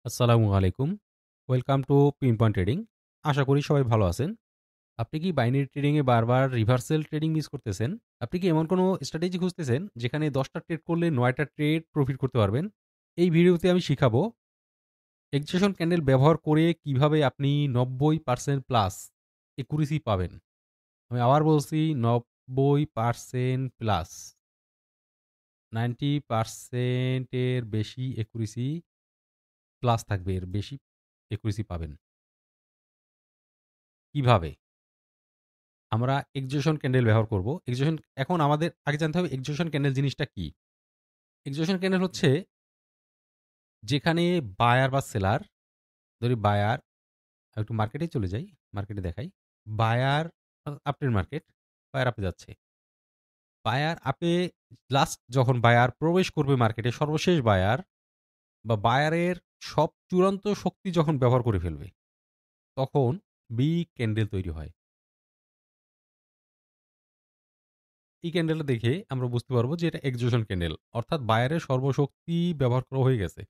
আসসালামু আলাইকুম। Welcome to pinpoint trading. আশা করি সবাই ভালো আছেন। আপনি কি বাইনারি ট্রেডিং এ বারবার রিভার্সাল ট্রেডিং মিস করতেছেন? আপনি কি এমন কোনো স্ট্র্যাটেজি খুঁজতেছেন যেখানে ১০ টা ট্রেড করলে ৯ টা ট্রেড প্রফিট করতে পারবেন? এই ভিডিওতে আমি শিখাবো এক্সেশন ক্যান্ডেল ব্যবহার করে কিভাবে আপনি ৯০% প্লাস একুরেসি পাবেন। আমি আবার বলছি ৯০% প্লাস 90% এর বেশি একুরেসি প্লাস থাকবে, এর বেশি একুরেসি পাবেন। কিভাবে? আমরা এক্সজেশন ক্যান্ডেল ব্যবহার করব। এক্সজেশন এখন আমাদের আগে জানতে হবে এক্সজেশন ক্যান্ডেল জিনিসটা কি? এক্সজেশন ক্যান্ডেল হচ্ছে যেখানে বায়ার বা সেলার, ধরি বায়ার, একটু মার্কেটে চলে যাই, মার্কেটে দেখাই। বায়ার আপের মার্কেট, বায়ার আপে যাচ্ছে। বায়ার আপে লাস্ট যখন বায়ার প্রবেশ করবে মার্কেটে, সর্বশেষ বায়ার বা বায়ারের সব চূড়ান্ত শক্তি যখন ব্যবহার করে ফেলবে, তখন বিগ ক্যান্ডেল তৈরি হয়। এই ক্যান্ডেলটা দেখে আমরা বুঝতে পারবো যে এটা এক্সজেশন ক্যান্ডেল, অর্থাৎ বায়ারের সর্বশক্তি ব্যবহার করা হয়ে গেছে।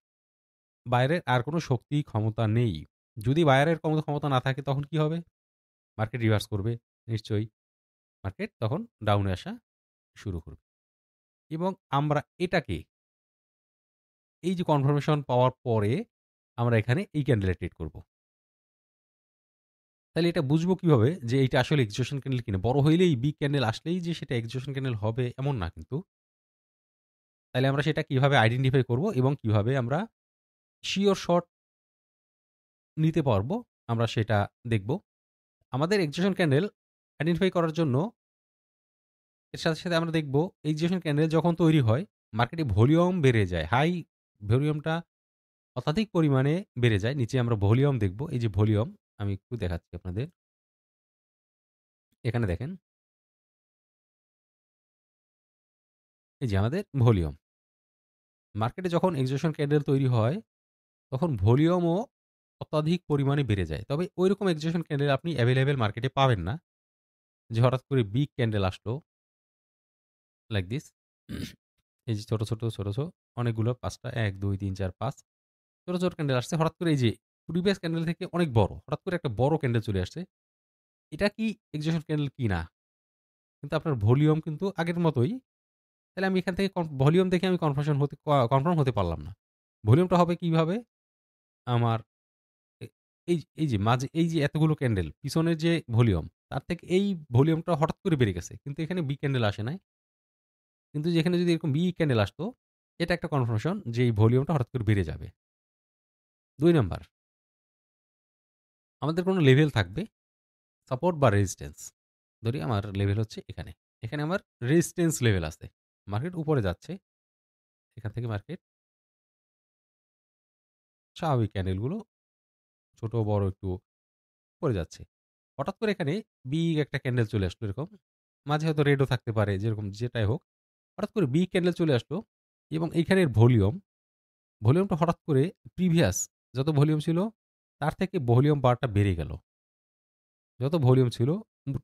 বায়ারের আর কোনো শক্তি ক্ষমতা নেই। যদি বায়ারের ক্ষমতা না থাকে তখন কি হবে? মার্কেট রিভার্স করবে নিশ্চয়ই। মার্কেট তখন ডাউনে আসা শুরু করবে। এবং আমরা এটাকে, এই যে কনফার্মেশন পাওয়ার পরে আমরা এখানে এই ক্যান্ডেলে ট্রেড করব। তাহলে এটা বুঝবো কিভাবে যে এইটা আসলে এক্সজেশন ক্যান্ডেল কিনা? বড় হইলেই বিগ ক্যান্ডেল আসলেই যে সেটা এক্সজেশন ক্যান্ডেল হবে এমন না কিন্তু। তাহলে আমরা সেটা কিভাবে আইডেন্টিফাই করব এবং কিভাবে আমরা শিওর শট নিতে পারবো আমরা সেটা দেখব। আমাদের এক্সজেশন ক্যান্ডেল আইডেন্টিফাই করার জন্য এর সাথে আমরা দেখব এক্সজেশন ক্যান্ডেল যখন তৈরি হয়, মার্কেটে ভলিউম বেড়ে যায়। হাই ভলিউমটা অত্যাধিক পরিমাণে বেড়ে যায়। নিচে আমরা ভলিউম দেখব। এই যে ভলিউম, আমি একটু দেখাচ্ছি আপনাদের। এখানে দেখেন, এই যে আমাদের ভলিউম। মার্কেটে যখন এক্সজেশন ক্যান্ডেল তৈরি হয়, তখন ভলিউমও অত্যাধিক পরিমাণে বেড়ে যায়। তবে ঐরকম এক্সজেশন ক্যান্ডেল আপনি এভেইলেবল মার্কেটে পাবেন না। যে হঠাৎ করে বিগ ক্যান্ডেল আসলো লাইক দিস। এই যে ছোট ছোট অনেকগুলো ৫ টা ১, ২, ৩, ৪, ৫ ছোট ক্যান্ডেল আসছে। হঠাৎ করে এই যে প্রিভিয়াস ক্যান্ডেল থেকে অনেক বড়। হঠাৎ করে একটা বড় ক্যান্ডেল চলে আসছে। এটা কি এক্সজেশন ক্যান্ডেল কিনা? কিন্তু আপনার ভলিউম কিন্তু আগের মতোই। তাহলে আমি এখান থেকে ভলিউম দেখে আমি কনফার্ম হতে পারলাম না। ভলিউমটা হবে কিভাবে? আমার এ এই যে মাঝে এই যে এতগুলো ক্যান্ডেল পিছনের যে ভলিউম, তার থেকে এই ভলিউমটা হঠাৎ করে বেড়ে গেছে। কিন্তু এখানে বিগ ক্যান্ডেল আসে নাই। কিন্তু যেখানে যদি এরকম বিগ ক্যান্ডেল আসতো, এটা একটা কনফার্মেশন যে এই ভলিউমটা হঠাৎ করে বেড়ে যাবে। ২ নাম্বার, আমাদের কোনো লেভেল থাকবে, সাপোর্ট বা রেজিস্ট্যান্স। ধরি আমার লেভেল হচ্ছে এখানে। এখানে আমার রেজিস্ট্যান্স লেভেল আছে। মার্কেট উপরে যাচ্ছে। এখান থেকে মার্কেট স্বাভাবিক ক্যান্ডেলগুলো ছোট বড় একটু উপরে যাচ্ছে। হঠাৎ করে এখানে বিগ একটা ক্যান্ডেল চলে আসলো এরকম। মাঝে হয়তো রেডও থাকতে পারে, যেরকম যেটাই হোক। হঠাৎ করে বিগ ক্যান্ডেল চলে আসলো এবং এইখানের ভলিউমটা হঠাৎ করে প্রিভিয়াস যত ভলিউম ছিল তার থেকে ভলিউম বারটা বেড়ে গেল। যত ভলিউম ছিল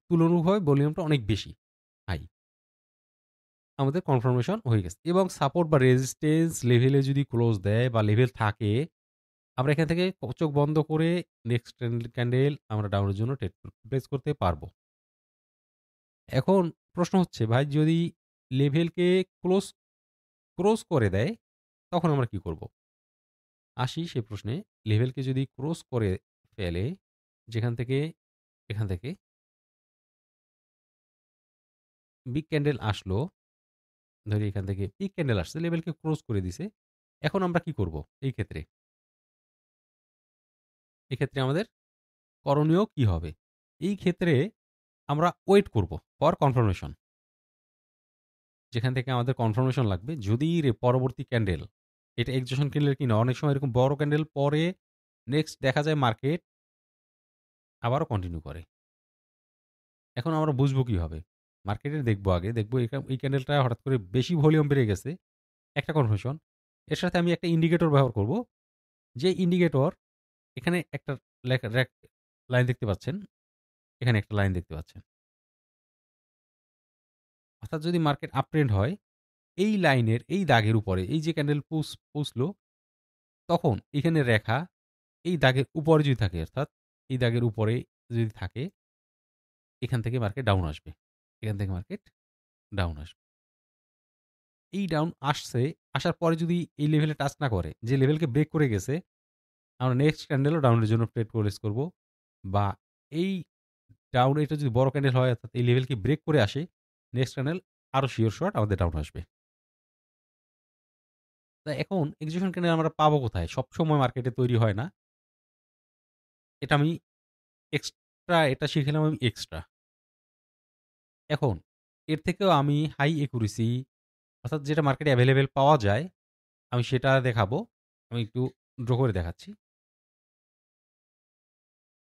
তুলনামূলকভাবে ভলিউমটা অনেক বেশি, হাই। আমাদের কনফার্মেশন হয়ে গেছে এবং সাপোর্ট বা রেজিস্ট্যান্স লেভেলে যদি ক্লোজ দেয় বা লেভেল থাকে, আমরা এখান থেকে চোখ বন্ধ করে নেক্সট ক্যান্ডেল আমরা ডাউনের জন্য ট্রেড প্লেস করতে পারবো। এখন প্রশ্ন হচ্ছে, ভাই যদি লেভেলকে ক্লোজ ক্রস করে দেয় তখন আমরা কি করব? আসি সে প্রশ্নে। লেভেলকে যদি ক্রস করে ফেলে, যেখান থেকে এখান থেকে বিগ ক্যান্ডেল আসলো, ধরি এখান থেকে বিগ ক্যান্ডেল আসছে, লেভেলকে ক্রস করে দিছে। এখন আমরা কি করব এই ক্ষেত্রে? এক্ষেত্রে আমাদের করণীয় কি হবে? এই ক্ষেত্রে আমরা ওয়েট করব ফর কনফার্মেশন। যেখান থেকে আমাদের কনফার্মেশন লাগবে যদি পরবর্তী ক্যান্ডেল এটা এক্সজেশন ক্যান্ডেল কিনা। অনেক সময় এরকম বড় ক্যান্ডেল পরে নেক্সট দেখা যায় মার্কেট আবারও কন্টিনিউ করে। এখন আমরা বুঝবো কিভাবে? মার্কেটে দেখবো, আগে দেখবো এই ক্যান্ডেলটা হঠাৎ করে বেশি ভলিউম বেড়ে গেছে, একটা কনফার্মেশন। এর সাথে আমি একটা ইন্ডিকেটর ব্যবহার করব। যে ইন্ডিকেটর, এখানে একটা লাইন দেখতে পাচ্ছেন, এখানে একটা লাইন দেখতে পাচ্ছেন। অর্থাৎ যদি মার্কেট আপ ট্রেন্ড হয়, এই লাইনের এই দাগের উপরে এই যে ক্যান্ডেল পৌঁছলো, তখন এখানে রেখা এই দাগের উপরে যদি থাকে, অর্থাৎ এই দাগের উপরে যদি থাকে, এখান থেকে মার্কেট ডাউন আসবে। এখান থেকে মার্কেট ডাউন আসবে। এই ডাউন আসছে, আসার পরে যদি এই লেভেলে টাচ না করে, যে লেভেলকে ব্রেক করে গেছে, আমরা নেক্সট ক্যান্ডেলও ডাউনের জন্য ট্রেড প্লেস করব। বা এই ডাউন এটা যদি বড় ক্যান্ডেল হয়, অর্থাৎ এই লেভেলকে ব্রেক করে আসে, নেক্সট ক্যান্ডেল আরো শিওর শট আমাদের ডাউন আসবে। তা এখন এক্সিকিউশন ক্যান্ডেল আমরা পাবো কোথায়? সবসময় মার্কেটে তৈরি হয় না। এটা আমি এটা শিখলাম আমি এক্সট্রা। এখন এর থেকেও আমি হাই একুরেসি, অর্থাৎ যেটা মার্কেটে অ্যাভেলেবেল পাওয়া যায়, আমি সেটা দেখাবো। আমি একটু ড্র করে দেখাচ্ছি।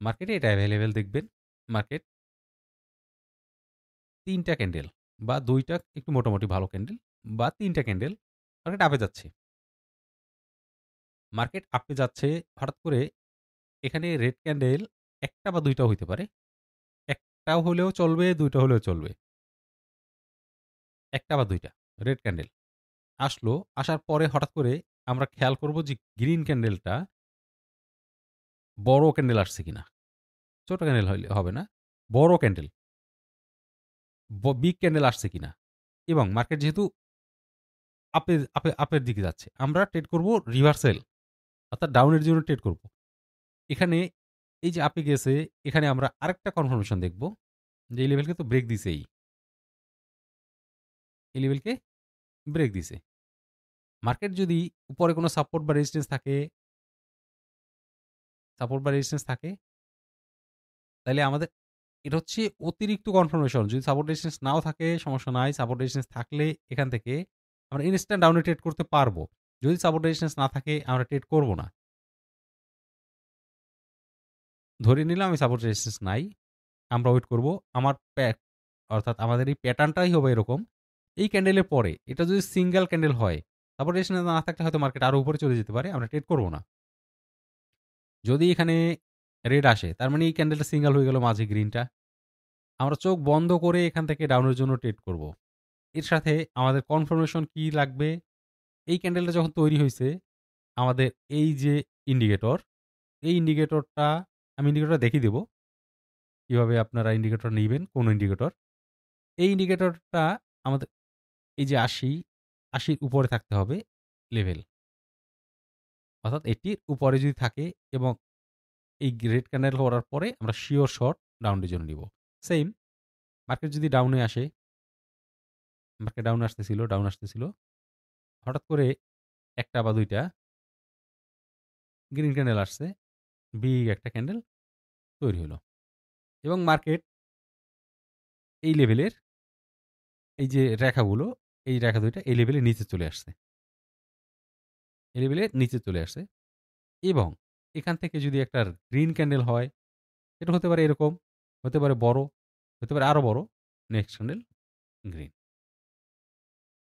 মার্কেটে এটা অ্যাভেলেবেল দেখবেন। মার্কেট ৩ টা ক্যান্ডেল বা ২ টা একটু মোটামুটি ভালো ক্যান্ডেল বা ৩ টা ক্যান্ডেল মার্কেট আপে যাচ্ছে। মার্কেট আপে যাচ্ছে, হঠাৎ করে এখানে রেড ক্যান্ডেল ১ টা বা ২ টাও হইতে পারে। ১ টাও হলেও চলবে, ২ টা হলেও চলবে। ১ টা বা ২ টা রেড ক্যান্ডেল আসলো। আসার পরে হঠাৎ করে আমরা খেয়াল করব যে গ্রিন ক্যান্ডেলটা বড় ক্যান্ডেল আসছে কিনা। ছোট ক্যান্ডেল হইলে হবে না। বড় ক্যান্ডেল, বিগ ক্যান্ডেল আসছে কিনা। এবং মার্কেট যেহেতু আপের দিকে যাচ্ছে, আমরা ট্রেড করব রিভার্সাল, অর্থাৎ ডাউনের জন্য ট্রেড করব। এখানে এই যে আপে গেছে, এখানে আমরা আরেকটা কনফার্মেশন দেখব যে এই লেভেলকে তো ব্রেক দিছেই। এই লেভেলকে ব্রেক দিছে। মার্কেট যদি উপরে কোনো সাপোর্ট বা রেজিস্ট্যান্স থাকে, তাহলে আমাদের এটা হচ্ছে অতিরিক্ত কনফার্মেশন। যদি সাপোর্ট রেজিস্ট্যান্স নাও থাকে সমস্যা নাই। সাপোর্ট রেজিস্ট্যান্স থাকলে এখান থেকে আমরা ইনস্ট্যান্ট ডাউনে ট্রেড করতে পারবো। যদি সাপোর্ট রেজিস্ট্যান্স না থাকে আমরা ট্রেড করব না। ধরে নিলাম আমি সাপোর্ট রেজিস্ট্যান্স নাই। আমরা ওয়েট করব। আমার অর্থাৎ আমাদের এই প্যাটার্নটাই হবে এরকম। এই ক্যান্ডেলের পরে এটা যদি সিঙ্গেল ক্যান্ডেল হয়, সাপোর্ট রেজিস্ট্যান্স না থাকলে হয়তো মার্কেট আরো উপরে চলে যেতে পারে। আমরা ট্রেড করব না। যদি এখানে রেড আসে, তার মানে এই ক্যান্ডেলটা সিঙ্গেল হয়ে গেল মাঝে গ্রিনটা। আমরা চোখ বন্ধ করে এখান থেকে ডাউনের জন্য ট্রেড করব। এর সাথে আমাদের কনফার্মেশন কি লাগবে? এই ক্যান্ডেলটা যখন তৈরি হইছে, আমাদের এই যে ইন্ডিকেটর, এই ইন্ডিকেটরটা আমি ইন্ডিকেটরটা দেখিয়ে দেব। কিভাবে আপনারা ইন্ডিকেটর নিবেন, কোন ইন্ডিকেটর। এই ইন্ডিকেটরটা আমাদের এই যে ৮০ র উপরে থাকতে হবে লেভেল। অর্থাৎ এটির উপরে যদি থাকে এবং এই রেড ক্যান্ডেল করার পরে আমরা শিওর শট ডাউনের জন্য নিব। সেইম মার্কেট যদি ডাউনে আসে, মার্কেট ডাউন আসতেছিল। হঠাৎ করে ১ টা বা ২ টা গ্রিন ক্যান্ডেল আসছে। বিগ একটা ক্যান্ডেল তৈরি হলো। এবং মার্কেট এই লেভেলের এই যে রেখাগুলো, এই রেখা ২ টা এই লেভেলের নিচে চলে আসছে। এই লেভেলের নিচে চলে আসছে এবং এখান থেকে যদি একটা গ্রিন ক্যান্ডেল হয়, এটা হতে পারে এরকম, হতে পারে বড়, হতে পারে আরো বড়। Next candle green.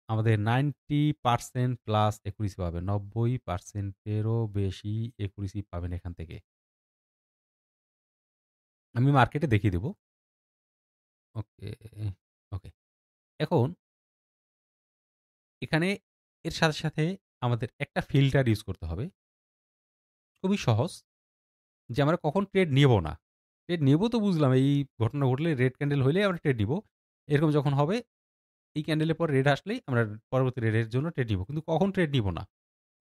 আমাদের 90% প্লাস একুরেসি পাবেন। 90% এরও বেশি একুরেসি পাবেন এখান থেকে। আমি মার্কেটে দেখিয়ে দেব। ওকে, ওকে। এখন এখানে এর সাথে আমাদের একটা ফিল্টার ইউজ করতে হবে। খুবই সহজ, যে আমরা কখন ট্রেড নিব না। ট্রেড নিব তো বুঝলাম, এই ঘটনা ঘটলে রেড ক্যান্ডেল হইলে আমরা ট্রেড নিব। এরকম যখন হবে, এই ক্যান্ডেলের পর রেড আসলেই আমরা পরবর্তী রেডের জন্য ট্রেড নিব। কিন্তু কখন ট্রেড নিব না?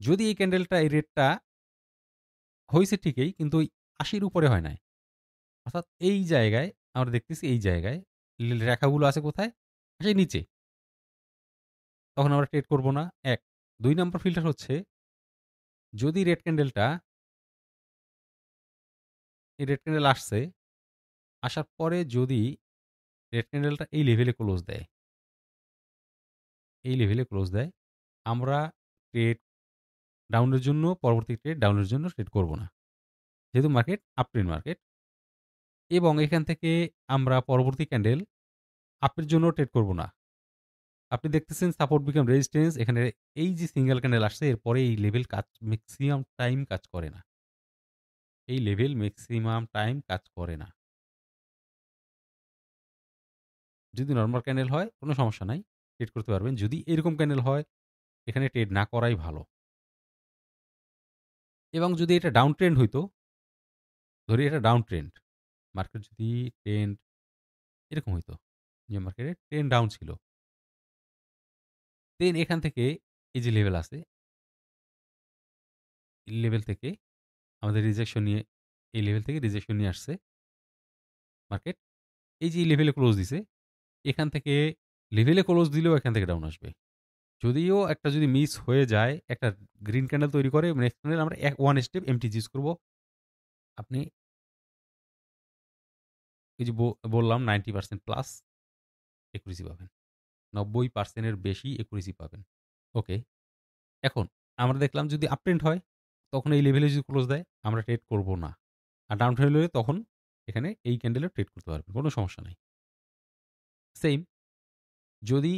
যদি এই ক্যান্ডেলটা এই রেডটা হইছে ঠিকই, কিন্তু ওই ৮০ র উপরে হয় নাই। অর্থাৎ এই জায়গায় আমরা দেখতেছি, এই জায়গায় রেখাগুলো আছে কোথায়? ৮০ র নিচে। তখন আমরা ট্রেড করব না, ১। ২ নাম্বার ফিল্টার হচ্ছে, যদি এই রেড ক্যান্ডেল আসছে, আসার পরে যদি রেড ক্যান্ডেলটা এই লেভেলে ক্লোজ দেয়, এই লেভেলে ক্লোজ দেয়, আমরা ট্রেড ডাউনের জন্য পরবর্তী ট্রেড ডাউনের জন্য ট্রেড করব না। যেহেতু মার্কেট আপট্রেন্ড মার্কেট, এবং এখান থেকে আমরা পরবর্তী ক্যান্ডেল আপের জন্য ট্রেড করব না। আপনি দেখতেছেন সাপোর্ট বিকাম রেজিস্ট্যান্স, এখানে এই যে সিঙ্গেল ক্যান্ডেল আসছে, এরপরে এই লেভেল ম্যাক্সিমাম টাইম কাজ করে না। এই লেভেল ম্যাক্সিমাম টাইম কাজ করে না। যদি নরমাল ক্যান্ডেল হয় কোনো সমস্যা নাই, ট্রেড করতে পারবেন। যদি এরকম ক্যান্ডেল হয়, এখানে ট্রেড না করাই ভালো। এবং যদি এটা ডাউন ট্রেন্ড হইতো, ধরি এটা ডাউন ট্রেন্ড, মার্কেট যদি ট্রেন্ড এরকম হইতো যে মার্কেটে ট্রেন্ড ডাউন ছিল, দেন এখান থেকে এই যে লেভেল আছে, এই লেভেল থেকে আমাদের রিজেকশন নিয়ে, এই লেভেল থেকে রিজেকশন নিয়ে আসছে মার্কেট, এই যে এই লেভেলে ক্লোজ দিছে, এখান থেকে লেভেলে ক্লোজ দিলেও এখান থেকে ডাউন আসবে। যদিও একটা যদি মিস হয়ে যায়, একটা গ্রিন ক্যান্ডেল তৈরি করে, নেক্সট ক্যান্ডেল আমরা ওয়ান স্টেপ এমটি ইউজ করবো। আপনি এই যে বললাম 90% প্লাস একুরেসি পাবেন, 90% বেশি একুরেসি পাবেন। ওকে, এখন আমরা দেখলাম যদি আপ ট্রেন্ড হয়, তখন এই লেভেলে যদি ক্লোজ দেয় আমরা ট্রেড করব না, আর ডাউন ট্রেন্ড হলে তখন এখানে এই ক্যান্ডেলে ট্রেড করতে পারবেন, কোনো সমস্যা নাই। সেম যদি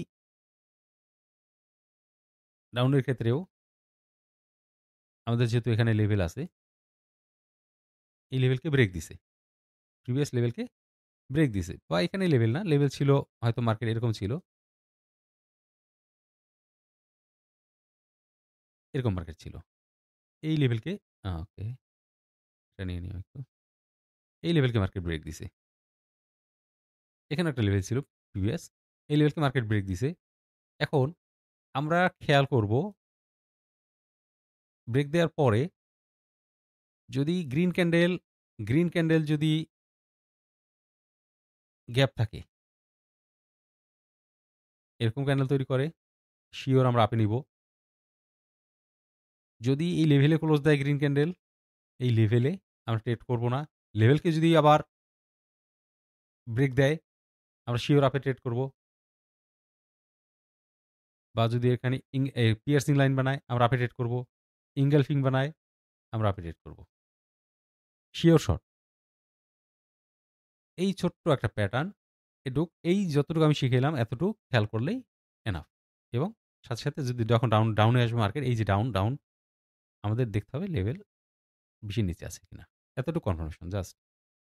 ডাউনের ক্ষেত্রেও আমাদের যেহেতু এখানে লেভেল আছে, এই লেভেলকে ব্রেক দিছে, প্রিভিয়াস লেভেলকে ব্রেক দিছে, বা এখানে লেভেল না, লেভেল ছিল হয়তো মার্কেট এরকম ছিল, এরকম মার্কেট ছিল, এই লেভেলকে ওকে এটা নিয়ে নিও একটু, এই লেভেলকে মার্কেট ব্রেক দিছে, এখানে একটা লেভেল ছিল প্রিভিয়াস, এই লেভেলকে মার্কেট ব্রেক দিছে। এখন আমরা খেয়াল করব ব্রেক দেওয়ার পরে যদি গ্রিন ক্যান্ডেল যদি গ্যাপ থাকে, এরকম ক্যান্ডেল তৈরি করে, শিওর আমরা আপে নিব। যদি এই লেভেলে ক্লোজ দেয় গ্রিন ক্যান্ডেল, এই লেভেলে আমরা ট্রেড করব না, লেভেলকে যদি আবার ব্রেক দেয় আমরা শিওর আপে ট্রেড করব, বা যদি এখানে পিয়ার্সিং লাইন বানায় আমরা আপে ট্রেড করব, ইঙ্গেলফিং বানায় আমরা আপে ট্রেড করব, শিওর শর্ট। এই ছোট্ট একটা প্যাটার্ন, এই যতটুকু আমি শিখে এলাম এতটুকু খেয়াল করলেই এনাফ। এবং সাথে সাথে যদি যখন ডাউনে আসবে মার্কেট, এই যে ডাউন আমাদের দেখতে হবে লেভেল বেশি নিচে আছে কিনা, এতটুকু কনফার্মেশন জাস্ট।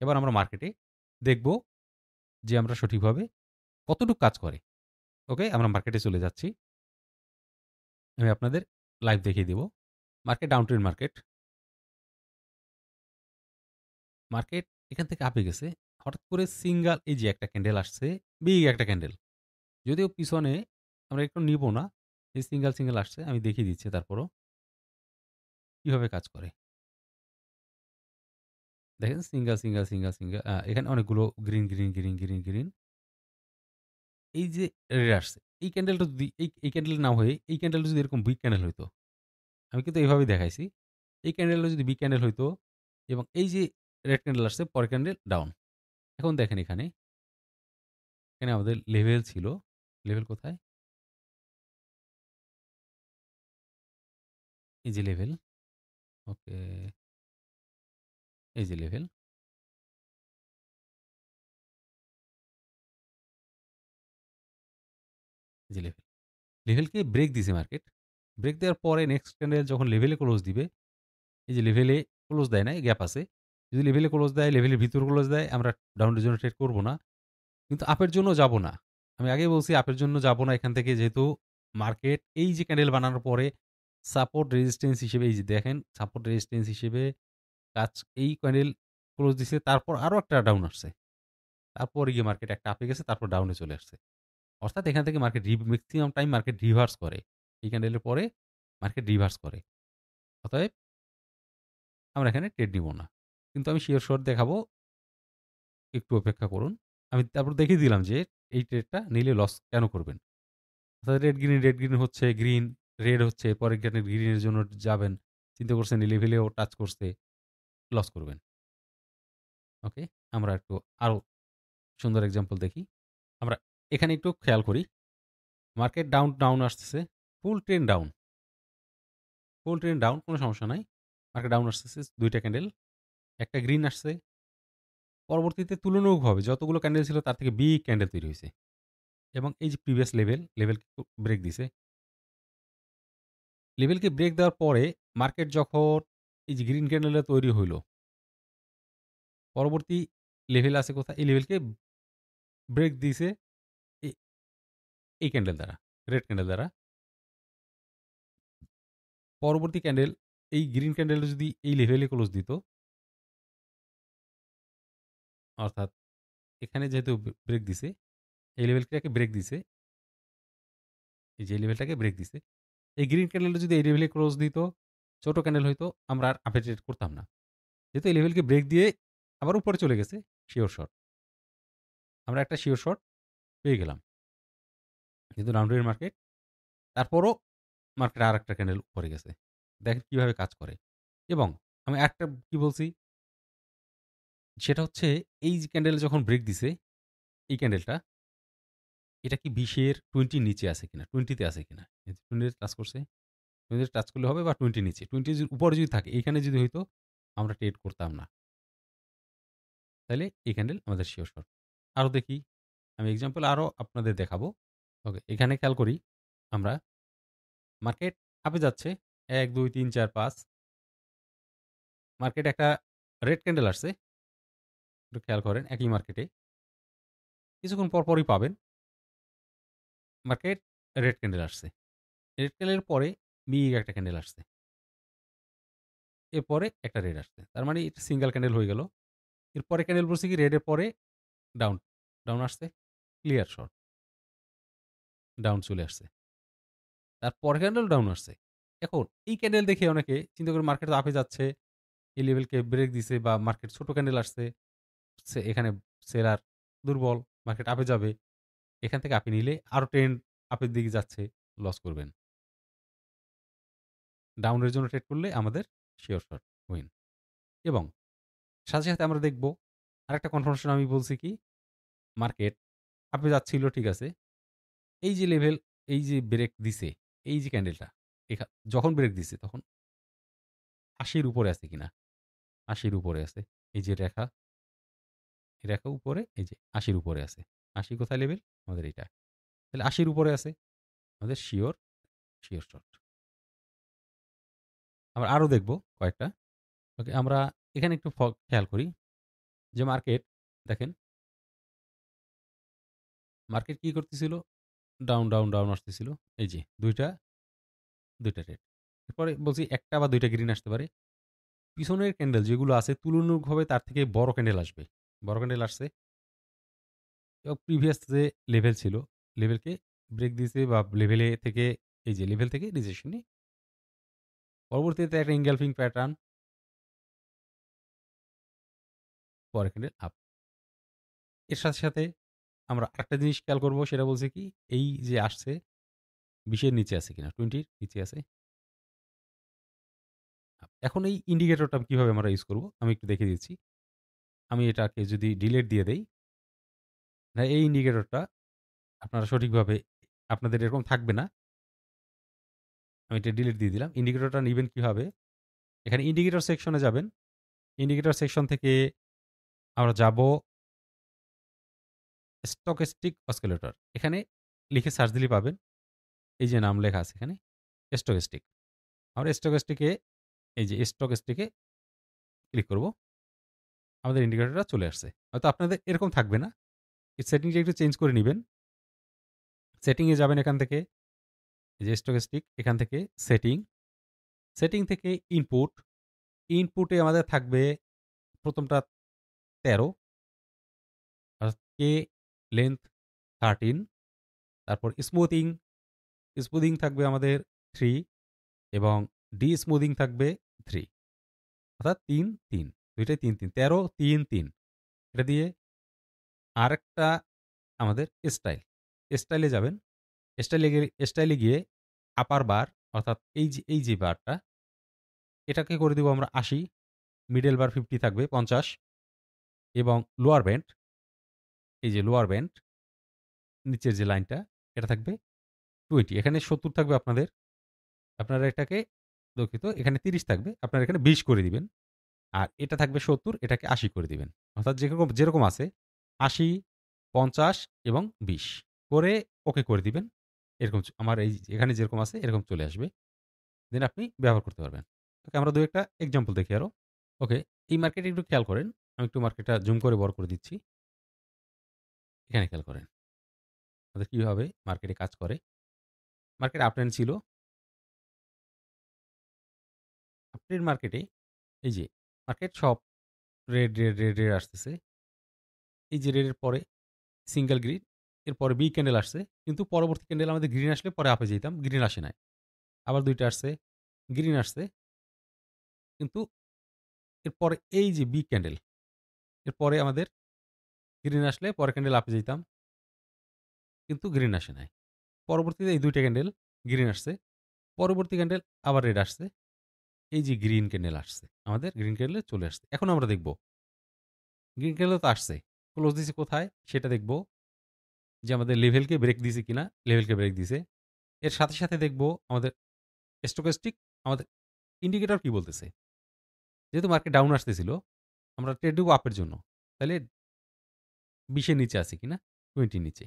এবার আমরা মার্কেটে দেখব যে আমরা সঠিকভাবে কতটুকু কাজ করে। ওকে, আমরা মার্কেটে চলে যাচ্ছি, আমি আপনাদের লাইভ দেখিয়ে দিব। Market down trend market, market এখান থেকে আপে গেছে, হঠাৎ করে সিঙ্গেল এই যে একটা ক্যান্ডেল আসছে, বিগ একটা ক্যান্ডেল, যদিও পিছনে আমরা একটু নিব না, এই সিঙ্গেল আসছে, আমি দেখিয়ে দিচ্ছি তারপরও কিভাবে কাজ করে। দেখেন সিঙ্গেল এখানে অনেকগুলো গ্রিন, এই যে রেড আসছে, এই ক্যান্ডেলটা যদি এই ক্যান্ডেল না হয়ে এই ক্যান্ডেলটা যদি এরকম বিগ ক্যান্ডেল হইতো, আমি কিন্তু এইভাবেই দেখাইছি, এই ক্যান্ডেলটা যদি বিগ ক্যান্ডেল হইতো এবং এই যে রেড ক্যান্ডেল আসছে, পরের ক্যান্ডেল ডাউন। এখন দেখেন এখানে, এখানে আমাদের লেভেল ছিল, লেভেল কোথায়, এই যে লেভেল, ওকে এই যে লেভেল, এই যে লেভেল, লেভেলকে ব্রেক দিছে মার্কেট, ব্রেক দেওয়ার পরে নেক্সট ক্যান্ডেল যখন লেভেলে ক্লোজ দিবে, এই যে লেভেলে ক্লোজ দেয় না, গ্যাপ আছে, যদি লেভেলে ক্লোজ দেয়, লেভেলের ভিতর ক্লোজ দেয়, আমরা ডাউনের জন্য ট্রেড করব না, কিন্তু আপের জন্য যাব না। আমি আগেই বলছি আপের জন্য যাব না এখান থেকে, যেহেতু মার্কেট এই যে ক্যান্ডেল বানানোর পরে সাপোর্ট রেজিস্ট্যান্স হিসেবে, এই যে দেখেন সাপোর্ট রেজিস্ট্যান্স হিসেবে কাজ, এই ক্যান্ডেল ক্লোজ দিছে, তারপর আরও একটা ডাউন আসছে, তারপর গিয়ে মার্কেট একটা আপে গেছে, তারপর ডাউনে চলে আসছে। অর্থাৎ এখান থেকে market maximum time market reverse করে, এই ক্যান্ডেলের পরে মার্কেট রিভার্স করে। অতএব আমরা এখানে ট্রেড নিব না, কিন্তু আমি শিওর শর্ট দেখাবো, একটু অপেক্ষা করুন। আমি তারপর দেখিয়ে দিলাম যে এই ট্রেডটা নিলে লস কেন করবেন। অর্থাৎ রেড গ্রিন হচ্ছে, গ্রিন রেড হচ্ছে, পরে গ্রিনের জন্য যাবেন, চিন্তা করছেন এই লেভেলেও টাচ করছে, লস করবেন। ওকে, আমরা একটু আরও সুন্দর এক্সাম্পল দেখি। আমরা এখানে একটু খেয়াল করি, মার্কেট ডাউন আসতেছে, ফুল ট্রেন ডাউন, কোনো সমস্যা নাই, মার্কেট ডাউন আসতেছে, দুইটা ক্যান্ডেল, একটা গ্রিন আসছে, পরবর্তীতে তুলনামূলকভাবে যতগুলো ক্যান্ডেল ছিল তার থেকে বিগ ক্যান্ডেল তৈরি হয়েছে, এবং এই যে প্রিভিয়াস লেভেলকে ব্রেক দিছে, লেভেলকে ব্রেক দেওয়ার পরে মার্কেট যখন এই যে গ্রিন ক্যান্ডেলটা তৈরি হইল, পরবর্তী লেভেল আছে কোথায়, এই লেভেলকে ব্রেক দিছে এই ক্যান্ডেল দ্বারা, রেড ক্যান্ডেল দ্বারা, পরবর্তী ক্যান্ডেল এই গ্রিন ক্যান্ডেলটা যদি এই লেভেলে ক্লোজ দিত, অর্থাৎ এখানে যেহেতু ব্রেক দিছে, এই লেভেলটাকে ব্রেক দিছে, এই যে লেভেলটাকে ব্রেক দিছে, এই গ্রিন ক্যান্ডেলটা যদি এই লেভেলে ক্লোজ দিত, ছোট ক্যান্ডেল হইতো, আমরা আর আপে ট্রেড করতাম না। যেহেতু এই লেভেলকে ব্রেক দিয়ে আবার উপরে চলে গেছে, শিওর শট। আমরা একটা শিওর শট পেয়ে গেলাম। কিন্তু রাউন্ডের মার্কেট, তারপরও মার্কেট আর একটা ক্যান্ডেল উপরে গেছে। দেখেন কিভাবে কাজ করে। এবং আমি একটা কি বলছি, সেটা হচ্ছে এই যে ক্যান্ডেল যখন ব্রেক দিছে, এই ক্যান্ডেলটা, এটা কি 20-এর 20 নিচে আছে কিনা, 20-তে আছে কিনা। 20 টাচ করছে, 20 টাচ করলে হবে, বা 20 নিচে, 20 উপরে যদি থাকে, এইখানে যদি হইতো আমরা ট্রেড করতাম না। তাহলে এই ক্যান্ডেল আমাদের শিওর শট। আরও দেখি, আমি এক্সাম্পল আরও আপনাদের দেখাবো। ওকে, এখানে খেয়াল করি আমরা, মার্কেট আপে যাচ্ছে 1 2 3 4 5, মার্কেট একটা রেড ক্যান্ডেল আসছে, একটু খেয়াল করেন, একই মার্কেটে কিছুক্ষণ পরপরই পাবেন মার্কেট রেড ক্যান্ডেল আসছে, রেড ক্যান্ডেলের পরে বিগ একটা ক্যান্ডেল আসছে, এরপরে একটা রেড আসছে, তার মানে এটা সিঙ্গেল ক্যান্ডেল হয়ে গেল। এরপরে ক্যান্ডেল বলছে কি রেডের পরে ডাউন, ডাউন আসছে, ক্লিয়ার শর্ট, ডাউন চলে আসছে, তারপরে ক্যান্ডেল ডাউন আসছে। এখন এই ক্যান্ডেল দেখে অনেকে চিন্তা করে মার্কেট আপে যাচ্ছে, এই লেভেলকে ব্রেক দিছে, বা মার্কেট ছোট ক্যান্ডেল আসছে, এখানে সেলার দুর্বল, মার্কেট আপে যাবে, এখান থেকে আপে নিলে আরও ট্রেন্ড আপের দিকে যাচ্ছে, লস করবেন। ডাউনের জন্য ট্রেড করলে আমাদের শিওর শট উইন। এবং সাথে সাথে আমরা দেখব আরেকটা কনফার্মেশন, আমি বলছি কি, মার্কেট আপে যাচ্ছিল, ঠিক আছে, এই যে লেভেল, এই যে ব্রেক দিছে, এই যে ক্যান্ডেলটা, যখন ব্রেক দিছে তখন 80-র উপরে আছে কিনা, 80-র উপরে আছে, এই যে রেখা, এই রেখা উপরে, এই যে 80-র উপরে আছে। 80 কোথায় লেভেল, আমাদের এটা, তাহলে 80-র উপরে আছে, আমাদের শিওর, শিওর শট। আমরা আরও দেখব কয়েকটা। ওকে, আমরা এখানে একটু খেয়াল করি যে মার্কেট, দেখেন মার্কেট কি করতেছিল, ডাউন ডাউন ডাউন আসতেছিল, এই যে দুইটা রেড, এরপরে বলছি একটা বা দুইটা গ্রিন আসতে পারে, পিছনের ক্যান্ডেল যেগুলো আছে তুলনামূলকভাবে তার থেকে বড় ক্যান্ডেল আসবে, বড় ক্যান্ডেল আসছে, এবং প্রিভিয়াস যে লেভেল ছিল, লেভেলকে ব্রেক দিয়েছে, বা লেভেলে থেকে, এই যে লেভেল থেকে রিজেকশন নিয়ে পরবর্তীতে একটা ইনগালফিং প্যাটার্ন, পরে ক্যান্ডেল আপ। এর সাথে সাথে আমরা একটা জিনিস খেয়াল করবো, সেটা বলছে কি, এই যে আসছে 20-এর নিচে আছে কিনা, 20-র নিচে আছে। এখন এই ইন্ডিকেটরটা কিভাবে আমরা ইউজ করব, আমি একটু দেখে দিচ্ছি। আমি এটাকে যদি ডিলিট দিয়ে দেই, না এই ইন্ডিকেটরটা আপনারা সঠিকভাবে, আপনাদের এরকম থাকবে না, আমি এটা ডিলিট দিয়ে দিলাম। ইন্ডিকেটরটা নেবেন কিভাবে, এখানে ইন্ডিকেটর সেকশনে যাবেন, ইন্ডিকেটর সেকশন থেকে আমরা যাব স্টকেস্টিক অসিলেটর, এখানে লিখে সার্চ দিলে পাবেন, এই যে নাম লেখা আছে এখানে স্টকেস্টিক। আমরা স্টকেস্টিকে, এই যে স্টকেস্টিকে ক্লিক করব, আমাদের ইন্ডিকেটরটা চলে আসছে। হয়তো আপনাদের এরকম থাকবে না, এই সেটিংটা একটু চেঞ্জ করে নেবেন। সেটিংয়ে যাবেন, এখান থেকে এই যে স্টকেস্টিক, এখান থেকে সেটিং, সেটিং থেকে ইনপুট, ইনপুটে আমাদের থাকবে প্রথমটা 13, আর কে লেন্থ 13, তারপর স্মুথিং, স্মুথিং থাকবে আমাদের 3, এবং ডি স্মুথিং থাকবে 3, অর্থাৎ 3 3, দুইটাই 3 3, 13 3 3। এটা দিয়ে আরেকটা আমাদের স্টাইল, স্টাইলে যাবেন, স্টাইলে গিয়ে আপার বার, অর্থাৎ এই যে বারটা, এটাকে করে দেবো আমরা 80, মিডল বার 50 থাকবে 50, এবং লোয়ার ব্যান্ড, এই যে লোয়ার ব্যান্ড নিচের যে লাইনটা, এটা থাকবে 20, এখানে 70 থাকবে আপনাদের, আপনারা এটাকে, দুঃখিত, এখানে 30 থাকবে, আপনারা এখানে 20 করে দিবেন। আর এটা থাকবে 70, এটাকে 80 করে দিবেন, অর্থাৎ যেরকম যেরকম আছে 80 50 এবং 20 করে ওকে করে দিবেন। এরকম আমার এই এখানে যেরকম আছে এরকম চলে আসবে, দেন আপনি ব্যবহার করতে পারবেন। ওকে, আমরা দু একটা এক্সাম্পল দেখি আরও। ওকে, এই মার্কেটে একটু খেয়াল করেন, আমি একটু মার্কেটটা জুম করে বড় করে দিচ্ছি, এখানে খেয়াল করেন আমাদের কীভাবে মার্কেটে কাজ করে। মার্কেট আপ ট্রেন্ড ছিল, প্রি মার্কেটে এই যে মার্কেট সব রেড, রেড, রেড, রেড আসতেছে। এই যে রেডের পরে সিঙ্গেল গ্রিন, এরপরে বি ক্যান্ডেল আসছে। কিন্তু পরবর্তী ক্যান্ডেল আমাদের গ্রিন আসলে পরে আপে যেতাম, গ্রিন আসে নাই। আবার ২ টা আসছে, গ্রিন আসছে। কিন্তু এরপরে এই যে বি ক্যান্ডেল, এরপরে আমাদের গ্রিন আসলে পরের ক্যান্ডেল আপে যেতাম। কিন্তু গ্রিন আসে নাই। পরবর্তীতে এই ২ টা ক্যান্ডেল গ্রিন আসছে। পরবর্তী ক্যান্ডেল আবার রেড আসছে। এই যে গ্রিন ক্যান্ডেল আসছে। আমাদের গ্রিন ক্যান্ডেলে চলে আসছে। এখন আমরা দেখব গ্রিন ক্যান্ডেল তো আসছে। ক্লোজ দিছে কোথায় সেটা দেখব যে আমাদের লেভেলকে ব্রেক দিছে কিনা, লেভেলকে ব্রেক দিছে। এর সাথে, সাথে দেখব আমাদের স্ট্যাটিস্টিক আমাদের ইন্ডিকেটর কি বলতেছে। যেহেতু মার্কেট ডাউন আসতেছিল, আমরা ট্রেড দিব আপের জন্য। তাহলে 20 এর নিচে আছে কিনা, 20 এর নিচে।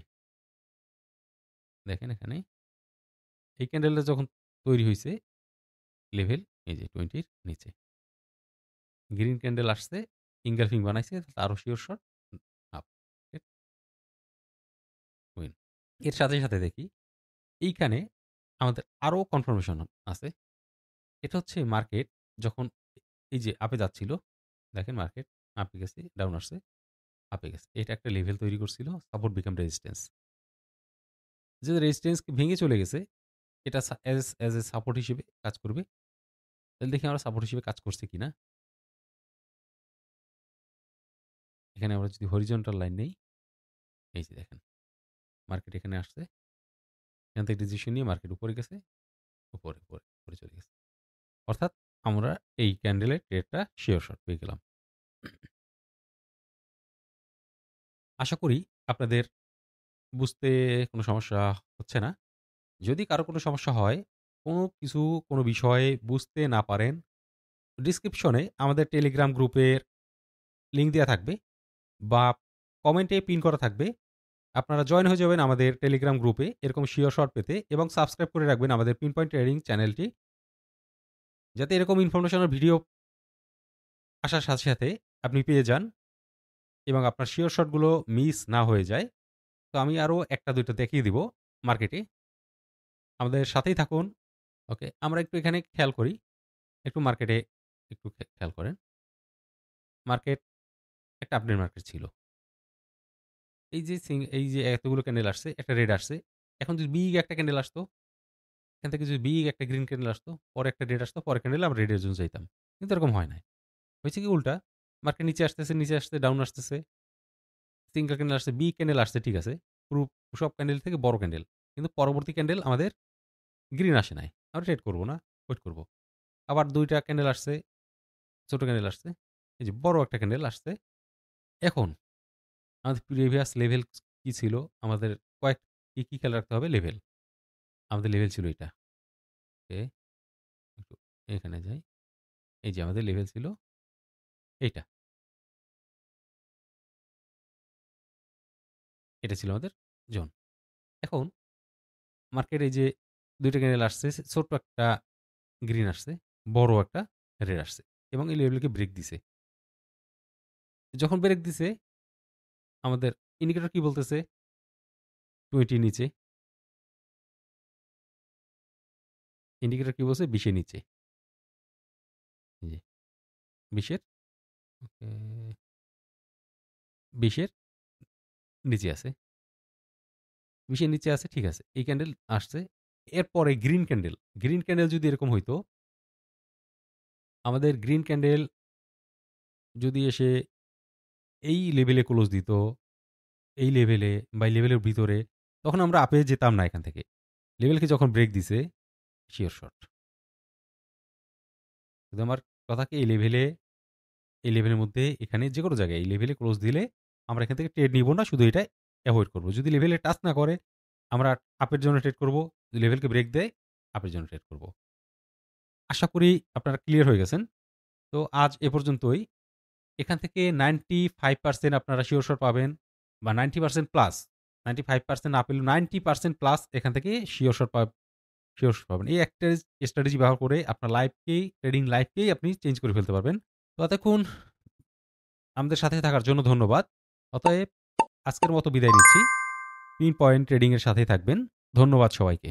দেখেন এখানে এই ক্যান্ডেলটা যখন তৈরি হইছে লেভেল এই যে 20 এর নিচে। গ্রিন ক্যান্ডেল আসছে, ইঙ্গালফিং বানাইছে, আরো শিওর শট আপ উইন। এর সাথে, সাথে দেখি এইখানে আমাদের আরো কনফার্মেশন আছে। এটা হচ্ছে মার্কেট যখন এই যে আপে যাচ্ছিল, দেখেন মার্কেট আপে গেছে, ডাউন আসছে, আপে গেছে। এটা একটা লেভেল তৈরি করছিল, সাপোর্ট বিকাম রেজিস্ট্যান্স। যে রেজিস্ট্যান্সকে ভেঙে চলে গেছে, এটা অ্যাজ এ সাপোর্ট হিসেবে কাজ করবে। তাহলে দেখি আমরা সাপোর্ট হিসেবে কাজ করছে কিনা। এখানে আমরা যদি হরিজন্টাল লাইন নেই, এই যে দেখেন মার্কেট এখানে আসছে, এখান থেকে ডিসিশন নিয়ে মার্কেট উপরে গেছে, উপরে উপরে উপরে চলে গেছে। অর্থাৎ আমরা এই ক্যান্ডেলের ট্রেডটা শিওর শট পেয়ে গেলাম। আশা করি আপনাদের বুঝতে কোনো সমস্যা হচ্ছে না। যদি কারো কোনো সমস্যা হয়, কোনো কিছু কোনো বিষয়ে বুঝতে না পারেন, ডিসক্রিপশনে আমাদের টেলিগ্রাম গ্রুপের লিঙ্ক দেয়া থাকবে বা কমেন্টে পিন করা থাকবে। আপনারা জয়েন হয়ে যাবেন আমাদের টেলিগ্রাম গ্রুপে এরকম শিওর শট পেতে এবং সাবস্ক্রাইব করে রাখবেন আমাদের পিনপয়েন্ট ট্রেডিং চ্যানেলটি, যাতে এরকম ইনফরমেশনাল ভিডিও আসার সাথে, সাথে আপনি পেয়ে যান এবং আপনার শিওর শটগুলো মিস না হয়ে যায়। তো আমি আরও ১টা ২টা দেখিয়ে দিব মার্কেটে। আমাদের সাথেই থাকুন। ওকে, আমরা একটু এখানে খেয়াল করি। একটু মার্কেটে একটু খেয়াল করেন। মার্কেট একটা আপডেট মার্কেট ছিল। এই যে এতগুলো ক্যান্ডেল আসছে, একটা রেড আসছে। এখন যদি বিগ একটা ক্যান্ডেল আসতো, এখান থেকে যদি বিগ একটা গ্রিন ক্যান্ডেল আসতো, পরে একটা রেড আসতো, পরের ক্যান্ডেলে আমরা রেডের জন্য যাইতাম। কিন্তু এরকম হয় নাই। হয়েছে কি উল্টা, মার্কেট নিচে আসতেছে, নিচে আসতে ডাউন আসতেছে। সিঙ্গেল ক্যান্ডেল আসছে, বিগ ক্যান্ডেল আসছে, ঠিক আছে। পুরো সব ক্যান্ডেল থেকে বড় ক্যান্ডেল। কিন্তু পরবর্তী ক্যান্ডেল আমাদের গ্রিন আসে নাই। আমরা ট্রেড করব না, ওয়েট করব। আবার ২ টা ক্যান্ডেল আসছে, ছোট ক্যান্ডেল আসছে। এই যে বড় একটা ক্যান্ডেল আসছে। এখন আমাদের প্রিভিয়াস লেভেল কি ছিল? আমাদের কি খেয়াল রাখতে হবে? লেভেল। আমাদের লেভেল ছিল এটা। ওকে, একটু এখানে যাই। এই যে আমাদের লেভেল ছিল এইটা। এটা ছিল আমাদের জোন। এখন মার্কেট এই যে ২ টা ক্যান্ডেল আসছে, ছোট্ট একটা গ্রিন আসছে, বড় একটা রেড আসছে এবং এই লেভেলকে ব্রেক দিছে। যখন ব্রেক দিছে আমাদের ইন্ডিকেটর কি বলতেছে? 20 নিচে। ইন্ডিকেটর কি বলছে? 20 এর নিচে। এই যে 20 এর ওকে 20 এর নিচে আছে। 20 এর নিচে আছে, ঠিক আছে। এই ক্যান্ডেল আসছে। এরপরে গ্রিন ক্যান্ডেল। গ্রিন ক্যান্ডেল যদি এরকম হইতো, আমাদের গ্রিন ক্যান্ডেল যদি এসে এই লেভেলে ক্লোজ দিত, এই লেভেলে বা এই লেভেলের ভিতরে, তখন আমরা আপে যেতাম না এখান থেকে। লেভেলকে যখন ব্রেক দিছে, শিওর শট। কিন্তু আমার কথা কি এই লেভেলের মধ্যে এখানে যেকোনো জায়গায় এই লেভেলে ক্লোজ দিলে আমরা এখান থেকে ট্রেড নিব না, শুধু এটা এভয়েড করব। যদি লেভেলে টাচ না করে আমরা আপের জন্য ট্রেড করব, যদি লেভেলকে ব্রেক দেয় আপের জন্য ট্রেড করব। আশা করি আপনারা ক্লিয়ার হয়ে গেছেন। তো আজ এ পর্যন্তই। এখান থেকে 95% আপনারা শিওর শট পাবেন বা 90% প্লাস, 95% না পেলেও 90% প্লাস এখান থেকে শিওর শট পাবেন। এই একটা স্ট্র্যাটেজি ব্যবহার করে আপনার লাইফকেই, ট্রেডিং লাইফকেই আপনি চেঞ্জ করে ফেলতে পারবেন। তো এতক্ষণ আমাদের সাথে থাকার জন্য ধন্যবাদ। অতএব আজকের মতো বিদায় নিচ্ছি। পিন পয়েন্ট ট্রেডিং এর সাথেই থাকবেন। ধন্যবাদ সবাইকে।